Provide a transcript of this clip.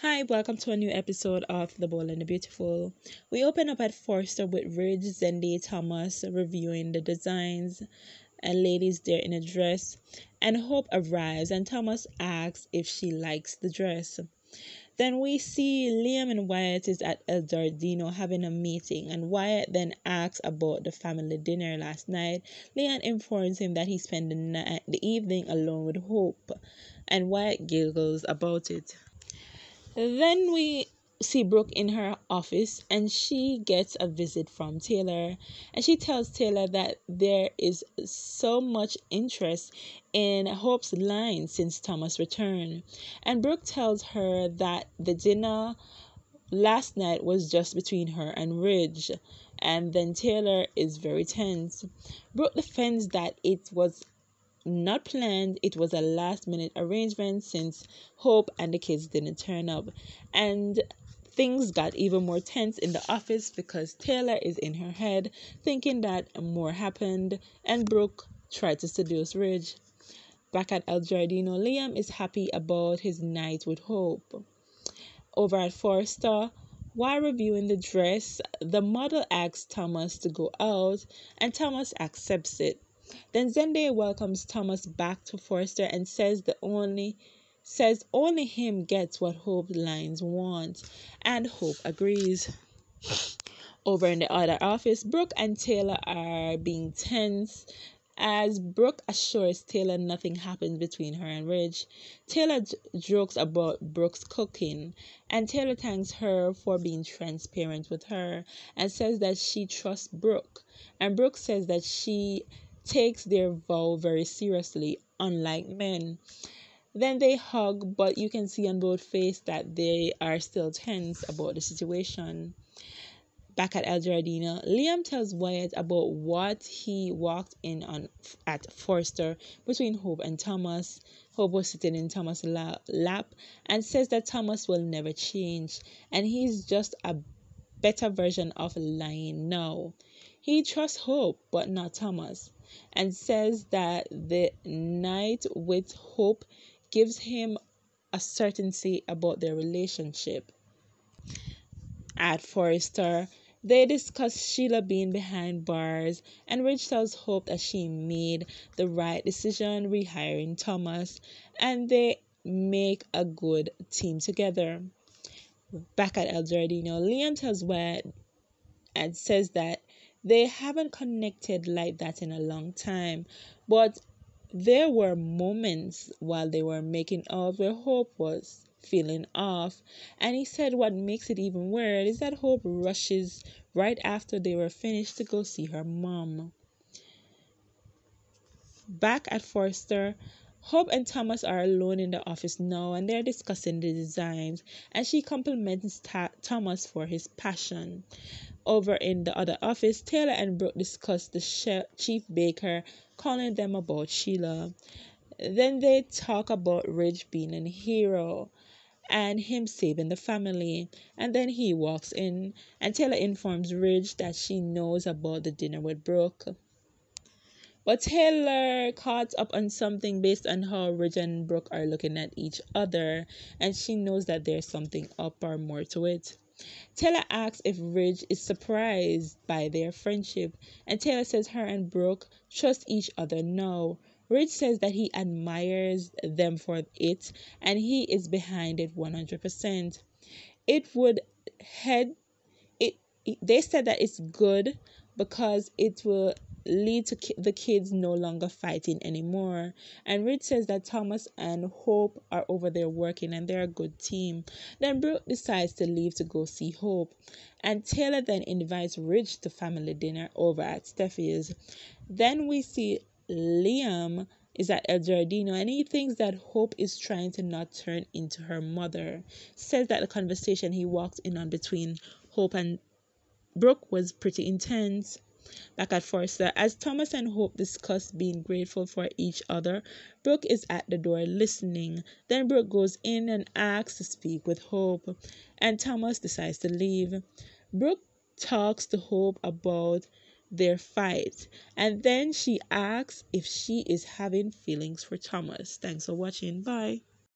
Hi, welcome to a new episode of The Bold and the Beautiful. We open up at Forster with Ridge, Zende, Thomas reviewing the designs, and ladies there in a dress. And Hope arrives, and Thomas asks if she likes the dress. Then we see Liam and Wyatt is at El Giardino having a meeting, and Wyatt then asks about the family dinner last night. Liam informs him that he spent the evening alone with Hope, and Wyatt giggles about it. Then we see Brooke in her office and she gets a visit from Taylor, and she tells Taylor that there is so much interest in Hope's line since Thomas returned. And Brooke tells her that the dinner last night was just between her and Ridge, and then Taylor is very tense. Brooke defends that it was not planned, it was a last minute arrangement since Hope and the kids didn't turn up. And things got even more tense in the office because Taylor is in her head thinking that more happened, and Brooke tried to seduce Ridge. Back at El Giardino, Liam is happy about his night with Hope. Over at Forster, while reviewing the dress, the model asks Thomas to go out, and Thomas accepts it. Then Zendaya welcomes Thomas back to Forster and says only him gets what Hope lines want, and Hope agrees. Over in the other office, Brooke and Taylor are being tense as Brooke assures Taylor nothing happened between her and Ridge. Taylor jokes about Brooke's cooking, and Taylor thanks her for being transparent with her and says that she trusts Brooke. And Brooke says that she takes their vow very seriously, unlike men. Then they hug, but you can see on both faces that they are still tense about the situation. Back at El Giardino, Liam tells Wyatt about what he walked in on at Forster between Hope and Thomas. Hope was sitting in Thomas' lap and says that Thomas will never change and he's just a better version of lying now. He trusts Hope but not Thomas, and says that the night with Hope gives him a certainty about their relationship. At Forrester, they discuss Sheila being behind bars, and Rich tells Hope that she made the right decision rehiring Thomas, and they make a good team together. Back at El Giardino, Liam tells Wyatt and says that they haven't connected like that in a long time, but there were moments while they were making out where Hope was feeling off, and he said what makes it even weird is that Hope rushes right after they were finished to go see her mom. Back at Forster, Hope and Thomas are alone in the office now and they're discussing the designs, and she compliments Thomas for his passion. Over in the other office, Taylor and Brooke discuss the chief baker calling them about Sheila. Then they talk about Ridge being a hero and him saving the family. And then he walks in, and Taylor informs Ridge that she knows about the dinner with Brooke. But Taylor caught up on something based on how Ridge and Brooke are looking at each other, and she knows that there's something up or more to it. Taylor asks if Ridge is surprised by their friendship, and Taylor says her and Brooke trust each other now. Ridge says that he admires them for it, and he is behind it 100%. It would head it. They said that it's good because it will lead to the kids no longer fighting anymore. And Ridge says that Thomas and Hope are over there working and they're a good team. Then Brooke decides to leave to go see Hope, and Taylor then invites Ridge to family dinner over at Steffi's. Then we see Liam is at El Giardino, and he thinks that Hope is trying to not turn into her mother. Says that the conversation he walked in on between Hope and Brooke was pretty intense. Back at Forster, as Thomas and Hope discuss being grateful for each other, Brooke is at the door listening. Then Brooke goes in and asks to speak with Hope, and Thomas decides to leave. Brooke talks to Hope about their fight, and then she asks if she is having feelings for Thomas. Thanks for watching. Bye.